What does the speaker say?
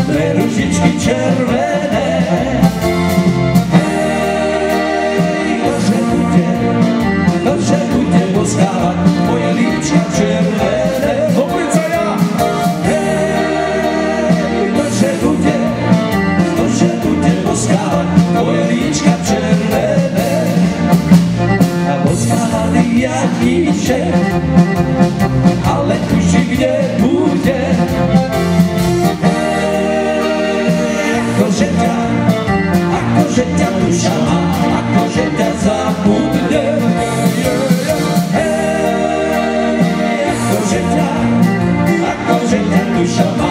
dve ružičky červené. Hej, nože bude boskávať moje líčka červené. Opäť sa ja. Hej, nože bude boskávať moje líčka červené. A boskávaný Janíček, ale tuži, kde bude. Akože ťa duša má, akože ťa zabudne. Akože ťa duša má.